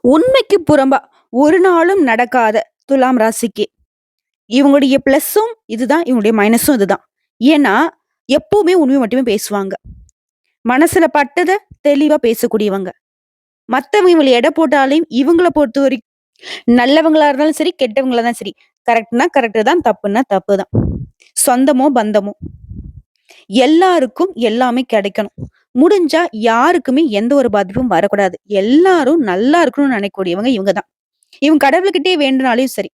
உண்மைக்கு புறம்பா ஒரு நாளும் நடக்காத துலாம் ராசிக்கு இவங்களுடைய பிளஸும் இதுதான், இவங்களுடைய மைனஸும் இதுதான். ஏன்னா, எப்பவுமே உண்மை மட்டுமே பேசுவாங்க. மனசுல பட்டத தெளிவா பேசக்கூடியவங்க. மத்தவங்க இவங்கள எடை போட்டாலும் இவங்கள பொறுத்தவரைக்கும் நல்லவங்களா இருந்தாலும் சரி, கெட்டவங்களா தான் சரி. கரெக்ட்னா கரெக்ட் தான், தப்புன்னா தப்பு தான். சொந்தமோ, பந்தமோ எல்லாருக்கும் எல்லாமே கிடைக்கணும். முடிஞ்சா யாருக்குமே எந்த ஒரு பாதிப்பும் வரக்கூடாது. எல்லாரும் நல்லா இருக்கணும்னு நினைக்கக்கூடியவங்க இவங்க தான். இவங்க கடவுள்கிட்டயே வேண்டுனாலும் சரி.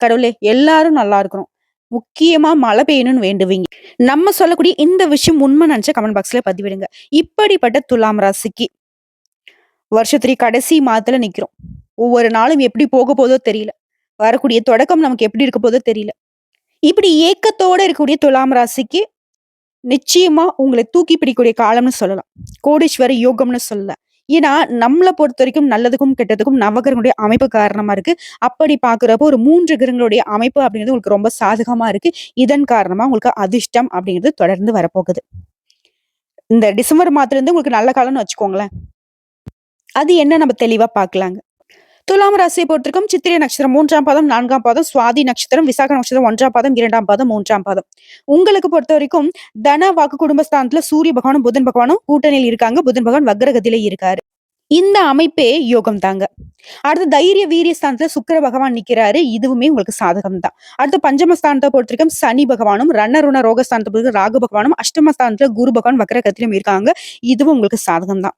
கடவுளே எல்லாரும் நல்லா இருக்கணும். முக்கியமா மழை பெய்யணும்னு வேண்டுவீங்க. நம்ம சொல்லக்கூடிய இந்த விஷயம் உண்மை நினைச்சா கமெண்ட் பாக்ஸ்ல பதிவிடுங்க. இப்படிப்பட்ட துலாம் ராசிக்கு வருஷத்துடைய கடைசி மாதத்துல நிக்கிறோம். ஒவ்வொரு நாளும் எப்படி போக போதோ தெரியல. வரக்கூடிய தொடக்கம் நமக்கு எப்படி இருக்க போதோ தெரியல. இப்படி ஏக்கத்தோட இருக்கக்கூடிய துலாம் ராசிக்கு நிச்சயமா உங்களை தூக்கி பிடிக்கக்கூடிய காலம்னு சொல்லலாம். கோடீஸ்வர யோகம்னு சொல்லலாம். ஏன்னா, நம்மள பொறுத்தவரைக்கும் நல்லதுக்கும், கெட்டதுக்கும் நவகிரகங்களுடைய அமைப்பு காரணமா இருக்கு. அப்படி பார்க்கிறப்போ ஒரு 3 கிரகங்களுடைய அமைப்பு அப்படிங்கிறது உங்களுக்கு ரொம்ப சாதகமா இருக்கு. இதன் காரணமா உங்களுக்கு அதிர்ஷ்டம் அப்படிங்கிறது தொடர்ந்து வரப்போகுது. இந்த டிசம்பர் மாதத்துலருந்து உங்களுக்கு நல்ல காலம்னு வச்சுக்கோங்களேன். அது என்ன நம்ம தெளிவா பார்க்கலாங்க. துலாம் ராசியை பொறுத்திருக்கும் சித்திரை நட்சத்திரம் 3ஆம் பாதம், 4ஆம் பாதம், சுவாதி நட்சத்திரம், விசாக நட்சத்திரம் 1ஆம் பாதம், 2ஆம் பாதம், 3ஆம் பாதம். உங்களுக்கு பொறுத்தவரைக்கும் தன, வாக்கு, குடும்பஸ்தானத்துல சூரிய பகவானும், புதன் பகவானும் கூட்டணியில் இருக்காங்க. புதன் பகவான் வக்ரகத்திலே இருக்காரு. இந்த அமைப்பே யோகம் தாங்க. அடுத்து தைரிய வீரிய ஸ்தானத்துல சுக்கிர பகவான் நிக்கிறாரு. இதுவுமே உங்களுக்கு சாதகம் தான். அடுத்து பஞ்சமஸ்தானத்தை பொறுத்திருக்கும் சனி பகவானும், ரணருண ரோகஸ்தானத்தை பொறுத்த ராகு பகவானும், அஷ்டமஸ்தானத்துல குரு பகவான் வக்ரகத்திலும் இருக்காங்க. இதுவும் உங்களுக்கு சாதகம் தான்.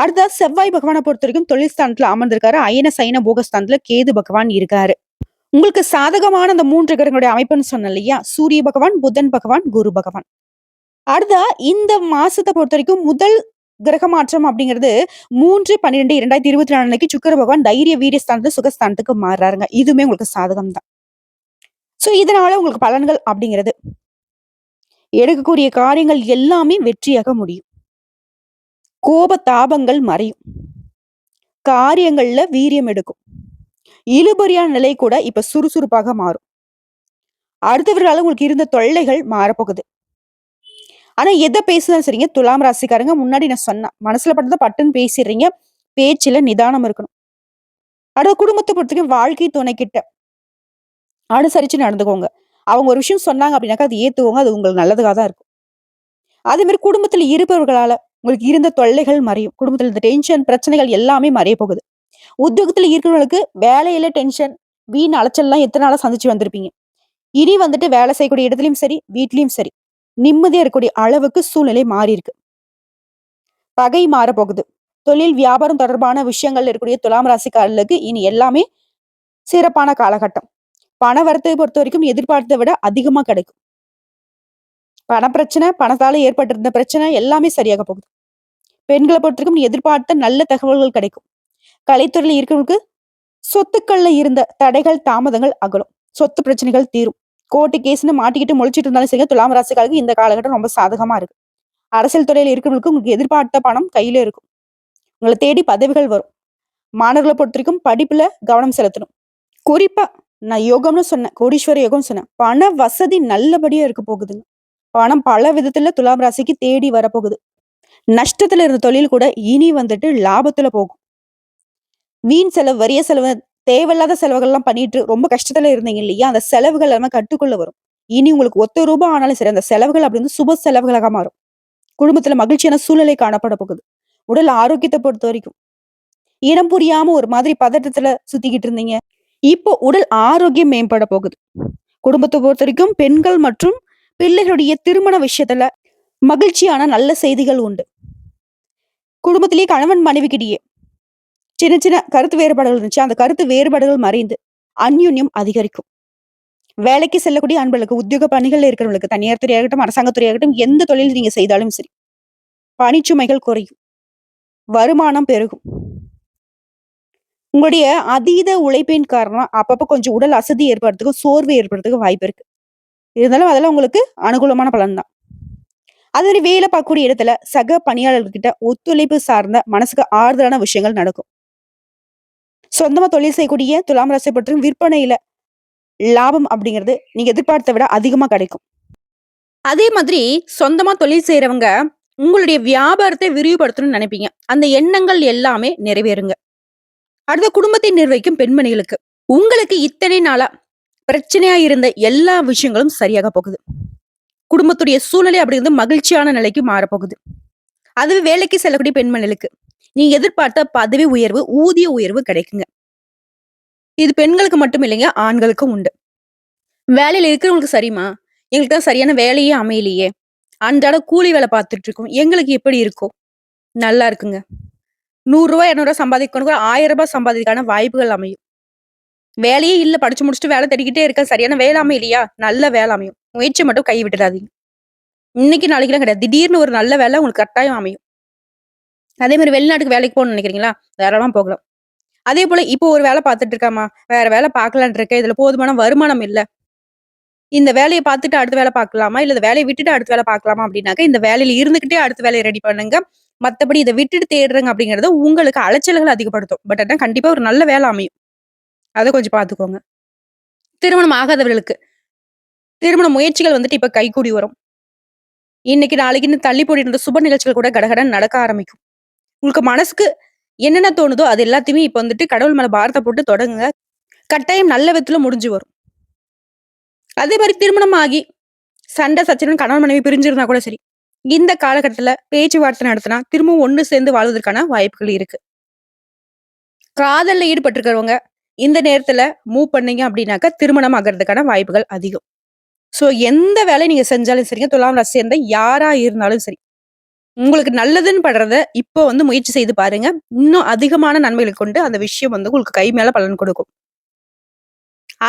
அடுத்ததா செவ்வாய் பகவானை பொறுத்தவரைக்கும் தொழில் ஸ்தானத்துல அமர்ந்திருக்காரு. அயன சயன போகஸ்தானத்துல கேது பகவான் இருக்காரு. உங்களுக்கு சாதகமான அந்த 3 கிரகங்களுடைய அமைப்புன்னு சொன்னேன் இல்லையா? சூரிய பகவான், புதன் பகவான், குரு பகவான். அடுத்தா இந்த மாசத்தை பொறுத்தவரைக்கும் முதல் கிரக மாற்றம் அப்படிங்கிறது 3/12/2024 அன்னைக்கு சுக்கிர பகவான் தைரிய வீரிய ஸ்தானத்துல சுகஸ்தானத்துக்கு மாறுறாருங்க. இதுவுமே உங்களுக்கு சாதகம் தான். சோ இதனால உங்களுக்கு பலன்கள் அப்படிங்கிறது எடுக்கக்கூடிய காரியங்கள் எல்லாமே வெற்றியாக முடியும். கோப தாபங்கள் மறையும். காரியங்கள்ல வீரியம் எடுக்கும். இழுபறியான நிலை கூட இப்ப சுறுசுறுப்பாக மாறும். அடுத்தவர்களால உங்களுக்கு இருந்த தொல்லைகள் மாறப்போகுது. ஆனா எத பேசுனாலும் சரிங்க, துலாம் ராசிக்காரங்க முன்னாடி நான் சொன்னேன். மனசுல பட்டத பட்டுன்னு பேசிடுறீங்க. பேச்சுல நிதானம் இருக்கணும். அடுத்த குடும்பத்த பொறுத்தவரைக்கும் வாழ்க்கை துணைக்கிட்ட அனுசரிச்சு நடந்துக்கோங்க. அவங்க ஒரு விஷயம் சொன்னாங்க அப்படின்னாக்கா, அது ஏத்துக்கோங்க. அது உங்களுக்கு நல்லதுக்கா தான் இருக்கும். அதே மாரி குடும்பத்துல இருப்பவர்களால உங்களுக்கு இருந்த தொல்லைகள் மறையும். குடும்பத்துல இந்த டென்ஷன், பிரச்சனைகள் எல்லாமே மறைய போகுது. உத்தியோகத்துல இருக்கிறவங்களுக்கு வேலையில டென்ஷன், வீண் அலைச்சல்லாம் எத்தன நாளா சந்திச்சு வந்திருப்பீங்க. இனி வந்துட்டு வேலை செய்யக்கூடிய இடத்துலயும் சரி, வீட்லயும் சரி, நிம்மதியா இருக்கக்கூடிய அளவுக்கு சூழ்நிலை மாறி இருக்கு. பகை மாறப்போகுது. தொழில், வியாபாரம் தொடர்பான விஷயங்கள்ல இருக்கக்கூடிய துலாம் ராசிக்காரர்களுக்கு இனி எல்லாமே சிறப்பான காலகட்டம். பண வரத்தை பொறுத்தவரைக்கும் எதிர்பார்த்ததை விட அதிகமா கிடைக்கும். பணப்பிரச்சனை, பணத்தால ஏற்பட்டிருந்த பிரச்சனை எல்லாமே சரியாக போகுது. பெண்களை பொறுத்தவரைக்கும் எதிர்பார்த்த நல்ல தகவல்கள் கிடைக்கும். கலைத்துறையில இருக்கிறவங்களுக்கு சொத்துக்கள்ல இருந்த தடைகள், தாமதங்கள் அகலும். சொத்து பிரச்சனைகள் தீரும். கோர்ட்டு கேஸ்ன்னு மாட்டிக்கிட்டு முழிச்சிட்டு இருந்தாலும் சரி, துலாம் ராசிக்காரருக்கு இந்த காலகட்டம் ரொம்ப சாதகமா இருக்கு. அரசியல் துறையில இருக்கிறவங்களுக்கு உங்களுக்கு எதிர்பார்த்த பணம் கையில இருக்கும். உங்களை தேடி பதவிகள் வரும். மாணவர்களை பொறுத்தவரைக்கும் படிப்புல கவனம் செலுத்தணும். குறிப்பா நான் யோகம்னு சொன்னேன், கோடீஸ்வர யோகம்னு சொன்னேன். பண வசதி நல்லபடியா இருக்க போகுதுங்க. பணம் பல விதத்துல துலாம் ராசிக்கு தேடி வரப்போகுது. நஷ்டத்துல இருந்த தொழில் கூட இனி வந்துட்டு லாபத்துல போகும். வீண் செலவு, வறிய செலவு, தேவையில்லாத செலவுகள்லாம் பண்ணிட்டு ரொம்ப கஷ்டத்துல இருந்தீங்க இல்லையா? அந்த செலவுகள் எல்லாமே கட்டுக்குள்ள வரும். இனி உங்களுக்கு ₹1 ஆனாலும் சரி, அந்த செலவுகள் அப்படின்னு சுப செலவுகளாக மாறும். குடும்பத்துல மகிழ்ச்சியான சூழ்நிலை காணப்பட போகுது. உடல் ஆரோக்கியத்தை பொறுத்த வரைக்கும் இனம் புரியாம ஒரு மாதிரி பதட்டத்துல சுத்திக்கிட்டு இருந்தீங்க. இப்போ உடல் ஆரோக்கியம் மேம்பட போகுது. குடும்பத்தை பொறுத்த வரைக்கும் பெண்கள் மற்றும் பிள்ளைகளுடைய திருமண விஷயத்துல மகிழ்ச்சியான நல்ல செய்திகள் உண்டு. குடும்பத்திலேயே கணவன் மனைவிக்கிடையே சின்ன சின்ன கருத்து வேறுபாடுகள் இருந்துச்சு. அந்த கருத்து வேறுபாடுகள் மறைந்து அந்யோன்யம் அதிகரிக்கும். வேலைக்கு செல்லக்கூடிய அன்பர்களுக்கு, உத்தியோக பணிகள்ல இருக்கிறவங்களுக்கு, தனியார் துறையாகட்டும், அரசாங்க துறையாகட்டும், எந்த தொழில் நீங்க செய்தாலும் சரி, பணிச்சுமைகள் குறையும். வருமானம் பெருகும். உங்களுடைய அதீத உழைப்பின் காரணமா அப்பப்ப கொஞ்சம் உடல் அசதி ஏற்படுறதுக்கும், சோர்வு ஏற்படுறதுக்கும் வாய்ப்பு இருக்கு. இருந்தாலும் அதெல்லாம் உங்களுக்கு அனுகூலமான பலன் தான். அதே மாதிரி வேலை பார்க்கக்கூடிய இடத்துல சக பணியாளர்கிட்ட ஒத்துழைப்பு சார்ந்த மனசுக்கு ஆறுதலான விஷயங்கள் நடக்கும். சொந்தமா தொழில் செய்யக்கூடிய துலாம் ராசியை பொறுத்தவரைக்கும் விற்பனையில லாபம் அப்படிங்கிறது நீங்க எதிர்பார்த்த விட அதிகமா கிடைக்கும். அதே மாதிரி சொந்தமா தொழில் செய்யறவங்க உங்களுடைய வியாபாரத்தை விரிவுபடுத்தணும்னு நினைப்பீங்க. அந்த எண்ணங்கள் எல்லாமே நிறைவேறுங்க. அடுத்த குடும்பத்தை நிர்வகிக்கும் பெண்மணிகளுக்கு உங்களுக்கு இத்தனை நாளா பிரச்சனையா இருந்த எல்லா விஷயங்களும் சரியாக போகுது. குடும்பத்துடைய சூழ்நிலை அப்படிங்கிறது மகிழ்ச்சியான நிலைக்கு மாறப்போகுது. அதுவே வேலைக்கு செல்லக்கூடிய பெண்மணிகளுக்கு நீங்க எதிர்பார்த்த பதவி உயர்வு, ஊதிய உயர்வு கிடைக்குங்க. இது பெண்களுக்கு மட்டும் இல்லைங்க, ஆண்களுக்கும் உண்டு. வேலையில இருக்கிறவங்களுக்கு சரிம்மா, எங்களுக்கு தான் சரியான வேலையே அமையலையே. அன்றாட கூலி வேலை பார்த்துட்டு இருக்கோம். எங்களுக்கு எப்படி இருக்கும்? நல்லா இருக்குங்க. ரூ. 100 ரூ. 200 சம்பாதிக்கணும், ரூ. 1000 சம்பாதிக்கான வாய்ப்புகள் அமையும். வேலையே இல்ல, படிச்சு முடிச்சுட்டு வேலை தேடிக்கிட்டே இருக்கேன். சரியான வேலை அமையலையா? நல்ல வேலை அமையும். முயற்சிய மட்டும் கை விட்டுடாதீங்க. இன்னைக்கு நாளைக்குலாம் கிடையாது. திடீர்னு ஒரு நல்ல வேலை உங்களுக்கு கட்டாயம் அமையும். அதே மாரி வெளிநாட்டுக்கு வேலைக்கு போகணும்னு நினைக்கிறீங்களா? தாராளமா போகலாம். அதே போல இப்போ ஒரு வேலை பார்த்துட்டு இருக்கேம்மா, வேற வேலை பார்க்கலான்ட்டு இருக்கேன். இதுல போதுமான வருமானம் இல்ல. இந்த வேலைய பார்த்துட்டு அடுத்த வேலை பார்க்கலாமா? இல்ல இந்த வேலைய விட்டுட்டு அடுத்த வேலை பார்க்கலாமா? அப்படின்னாக்க, இந்த வேலையில இருந்துகிட்டே அடுத்த வேலைய ரெடி பண்ணுங்க. மத்தபடி இத விட்டுட்டு தேடுறேங்க அப்படிங்கிறது உங்களுக்கு அலைச்சல்கள அதிகப்படுத்தும். பட் ஆனா கண்டிப்பா ஒரு நல்ல வேலை அமையும். அத கொஞ்சம் பார்த்துக்கோங்க. திருமணம் ஆகாதவர்களுக்கு, திருமண முயற்சிகள் வந்துட்டு இப்ப கைகூடி வரும். இன்னைக்கு நாளைக்குன்னு தள்ளி போடிருந்த சுப நிகழ்ச்சிகள் கூட கடகடன்னு நடக்க ஆரம்பிக்கும். உங்களுக்கு மனசுக்கு என்னென்ன தோணுதோ அது எல்லாத்தையுமே இப்ப வந்துட்டு கடவுள் மேல பாரத்த போட்டு தொடங்குங்க. கட்டாயம் நல்ல விதத்துல முடிஞ்சு வரும். அதே மாரி திருமணம் ஆகி சண்டை சச்சரவுன்னு கணவன் மனைவி பிரிஞ்சிருந்தா கூட சரி. இந்த காலகட்டத்துல பேச்சுவார்த்தை நடத்தினா திரும்பவும் ஒண்ணு சேர்ந்து வாழ்வதற்கான வாய்ப்புகள் இருக்கு. காதல்ல ஈடுபட்டிருக்கிறவங்க இந்த நேரத்துல மூவ் பண்ணீங்க அப்படின்னாக்க திருமணம் ஆகிறதுக்கான வாய்ப்புகள் அதிகம். சோ எந்த வேலை நீங்க செஞ்சாலும் சரிங்க, துலாம் ராசி சேர்ந்த யாரா இருந்தாலும் சரி. உங்களுக்கு நல்லதுன்னு படுறத இப்போ வந்து முயற்சி செய்து பாருங்க. இன்னும் அதிகமான நன்மைகளை கொண்டு அந்த விஷயம் வந்து உங்களுக்கு கை மேல பலன் கொடுக்கும்.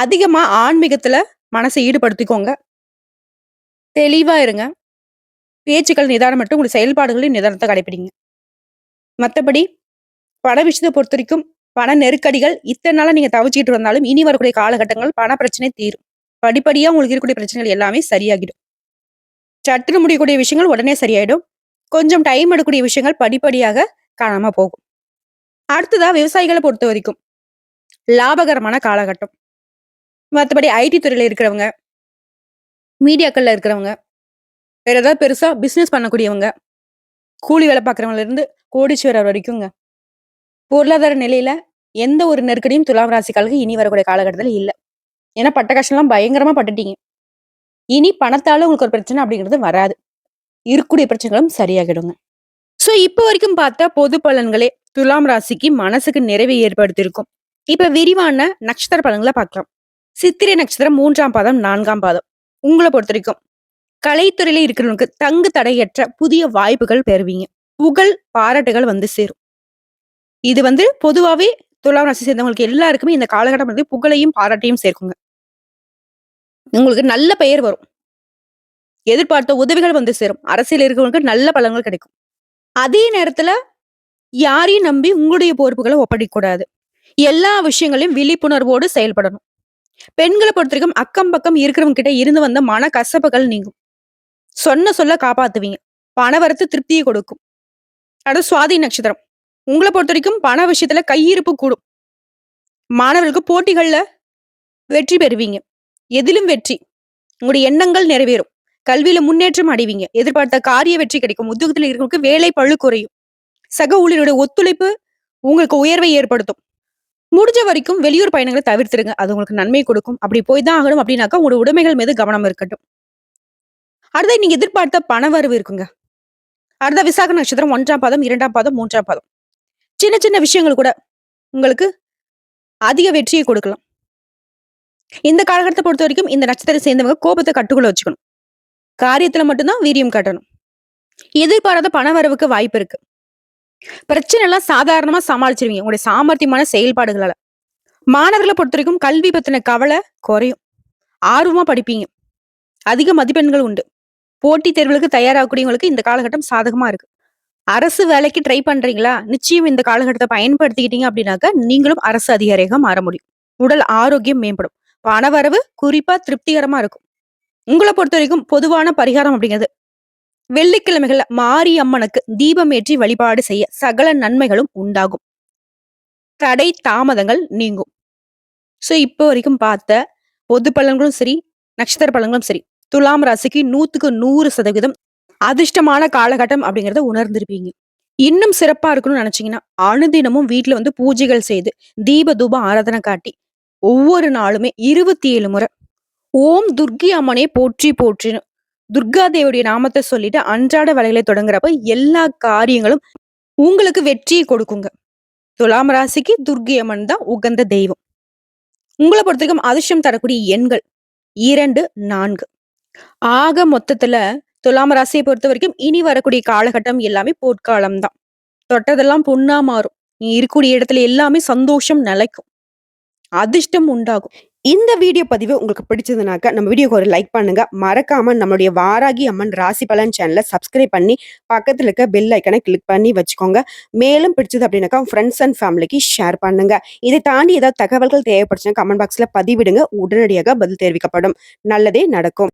அதிகமா ஆன்மீகத்துல மனசை ஈடுபடுத்திக்கோங்க. தெளிவா இருங்க. பேச்சுக்கள் நிதானம் மட்டும் உங்களுடைய செயல்பாடுகளின் நிதானத்தை கடைபிடிங்க. மத்தபடி பண விஷயத்தை பொறுத்தவரைக்கும் பண நெருக்கடிகள் இத்தனை நாளா நீங்க தவிச்சுக்கிட்டு வந்தாலும் இனி வரக்கூடிய காலகட்டங்கள் பண பிரச்சனை தீரும். படிப்படியா உங்களுக்கு இருக்கக்கூடிய பிரச்சனைகள் எல்லாமே சரியாகிடும். சட்டுன்னு முடியக்கூடிய விஷயங்கள் உடனே சரியாயிடும். கொஞ்சம் டைம் எடுக்கக்கூடிய விஷயங்கள் படிப்படியாக காணாம போகும். அடுத்ததா விவசாயிகளை பொறுத்த வரைக்கும் லாபகரமான காலகட்டம். மத்தபடி ஐடி துறையில இருக்கிறவங்க, மீடியாக்கள்ல இருக்கிறவங்க, வேற ஏதாவது பெருசா பிசினஸ் பண்ணக்கூடியவங்க, கூலி வேலை பார்க்குறவங்கல இருந்து கோடீஸ்வரர் வரைக்குங்க. பொருளாதார நிலையில எந்த ஒரு நெருக்கடியும் துலாம் ராசிக்காரர்களுக்கு இனி வரக்கூடிய காலகட்டத்துல இல்ல. ஏன்னா பட்ட கஷ்டம்லாம் பயங்கரமா பட்டுட்டீங்க. இனி பணத்தால உங்களுக்கு ஒரு பிரச்சனை அப்படிங்கிறது வராது. இருக்கக்கூடிய பிரச்சனைகளும் சரியாகிடுங்க. சோ இப்ப வரைக்கும் பார்த்த பொது பலன்களே துலாம் ராசிக்கு மனசுக்கு நிறைவை ஏற்படுத்தியிருக்கும். இப்ப விரிவான நட்சத்திர பலன்களை பார்க்கலாம். சித்திரை நட்சத்திரம் 3ஆம் பாதம், 4ஆம் பாதம். உங்களை பொறுத்த வரைக்கும் கலைத்துறையில இருக்கிறவங்களுக்கு தங்கு தடையற்ற புதிய வாய்ப்புகள் பெறுவீங்க. புகழ் பாராட்டுகள் வந்து சேரும். இது வந்து பொதுவாவே துலாம் ராசி சேர்ந்தவங்களுக்கு எல்லாருக்குமே இந்த காலகட்டம் வந்து புகழையும் பாராட்டையும் சேர்க்குங்க. உங்களுக்கு நல்ல பெயர் வரும். எதிர்பார்த்த உதவிகள் வந்து சேரும். அரசியல் இருக்கிறவங்களுக்கு நல்ல பலன்கள் கிடைக்கும். அதே நேரத்துல யாரையும் நம்பி உங்களுடைய பொறுப்புகளை ஒப்படைக்க கூடாது. எல்லா விஷயங்களையும் விழிப்புணர்வோடு செயல்படணும். பெண்களை பொறுத்த வரைக்கும் அக்கம் பக்கம் இருக்கிறவங்க கிட்ட இருந்து வந்த மன கசப்புகள் நீங்கும். சொன்ன சொல்ல காப்பாத்துவீங்க. பணவரத்து திருப்தியை கொடுக்கும். அடுத்து சுவாதி நட்சத்திரம். உங்களை பொறுத்த வரைக்கும் பண விஷயத்துல கையிருப்பு கூடும். மாணவர்களுக்கு போட்டிகள்ல வெற்றி பெறுவீங்க. எதிலும் வெற்றி. உங்களுடைய எண்ணங்கள் நிறைவேறும். கல்வியில முன்னேற்றம் அடைவீங்க. எதிர்பார்த்த காரிய வெற்றி கிடைக்கும். உத்தியோகத்துல இருக்கிறவங்களுக்கு வேலை பளு குறையும். சக ஊழியருடைய ஒத்துழைப்பு உங்களுக்கு உயர்வை ஏற்படுத்தும். முடிஞ்ச வரைக்கும் வெளியூர் பயணங்களை தவிர்த்துருங்க. அது உங்களுக்கு நன்மை கொடுக்கும். அப்படி போய் தான் ஆகணும் அப்படின்னாக்கா உங்களோட உடைமைகள் மீது கவனம் இருக்கட்டும். அடுத்த நீங்க எதிர்பார்த்த பணவரவு இருக்குங்க. அடுத்த விசாக நட்சத்திரம் 1ஆம் பாதம், 2ஆம் பாதம், 3ஆம் பாதம். சின்ன சின்ன விஷயங்கள் கூட உங்களுக்கு அதிக வெற்றியை கொடுக்கலாம். இந்த காலகட்டத்தை பொறுத்த வரைக்கும் இந்த நட்சத்திரத்தை சேர்ந்தவங்க கோபத்தை கட்டுக்குள்ள வச்சுக்கணும். காரியத்துல மட்டும்தான் வீரியம் காட்டணும். எதிர்பாராத பணவரவுக்கு வாய்ப்பு இருக்கு. பிரச்சனை எல்லாம் சாதாரணமா சமாளிச்சிருவீங்க உங்களுடைய சாமர்த்தியமான செயல்பாடுகளால. மாணவர்களை பொறுத்த வரைக்கும் கல்வி பத்தின கவலை குறையும். ஆர்வமா படிப்பீங்க. அதிக மதிப்பெண்கள் உண்டு. போட்டித் தேர்வுகளுக்கு தயாராகக்கூடியவங்களுக்கு இந்த காலகட்டம் சாதகமா இருக்கு. அரசு வேலைக்கு ட்ரை பண்றீங்களா? நிச்சயம் இந்த காலகட்டத்தை பயன்படுத்திக்கிட்டீங்க அப்படின்னாக்க நீங்களும் அரசு அதிகாரியாக மாற முடியும். உடல் ஆரோக்கியம் மேம்படும். பணவரவு குறிப்பா திருப்திகரமா இருக்கும். உங்களை பொறுத்த வரைக்கும் பொதுவான பரிகாரம் அப்படிங்கிறது வெள்ளிக்கிழமைகள்ல மாரியம்மனுக்கு தீபம் ஏற்றி வழிபாடு செய்ய சகல நன்மைகளும் உண்டாகும். தடை தாமதங்கள் நீங்கும். சோ இப்போ வரைக்கும் பார்த்த பொது பலன்களும் சரி, நட்சத்திர பலன்களும் சரி, துலாம் ராசிக்கு 100க்கு 100% அதிர்ஷ்டமான காலகட்டம் அப்படிங்கறத உணர்ந்திருப்பீங்க. இன்னும் சிறப்பா இருக்கணும்னு நினைச்சீங்கன்னா, அனுதினமும் வீட்ல வந்து பூஜைகள் செய்து, தீப தூப ஆராதனை காட்டி, ஒவ்வொரு நாளுமே 27 முறை, ஓம் துர்க்கி அம்மனே போற்றி போற்றின்னு, துர்கா தேவியுடைய நாமத்த சொல்லிட்டு அன்றாட வேலைகளை தொடங்குறப்ப எல்லா காரியங்களும் உங்களுக்கு வெற்றியை கொடுக்குங்க. துலாம் ராசிக்கு துர்க்கை அம்மன் தான் உகந்த தெய்வம். உங்கள பொறுத்தவரைக்கும் அதிர்ஷ்டம் தரக்கூடிய எண்கள் 2, 4. ஆக மொத்தத்துல துலாம் ராசியை பொறுத்தவரைக்கும் இனி வரக்கூடிய காலகட்டம் எல்லாமே பொற்காலம் தான். தொட்டதெல்லாம் பொன்னா மாறும். நீ இருக்கக்கூடிய இடத்துல எல்லாமே சந்தோஷம் நிலைக்கும். அதிர்ஷ்டம் உண்டாகும். இந்த வீடியோ பதிவு உங்களுக்கு பிடிச்சதுனாக்க, நம்ம வீடியோக்கு ஒரு லைக் பண்ணுங்க. மறக்காம நம்மளுடைய வாராகி அம்மன் ராசி பலன் சேனல சப்ஸ்கிரைப் பண்ணி, பக்கத்துல இருக்க பெல் ஐக்கன கிளிக் பண்ணி வச்சுக்கோங்க. மேலும் பிடிச்சது அப்படின்னாக்கா, ஃப்ரெண்ட்ஸ் அண்ட் ஃபேமிலிக்கு ஷேர் பண்ணுங்க. இதை தாண்டி ஏதாவது தகவல்கள் தேவைப்பட்டுச்சுன்னா கமெண்ட் பாக்ஸ்ல பதிவிடுங்க. உடனடியாக பதில் தெரிவிக்கப்படும். நல்லதே நடக்கும்.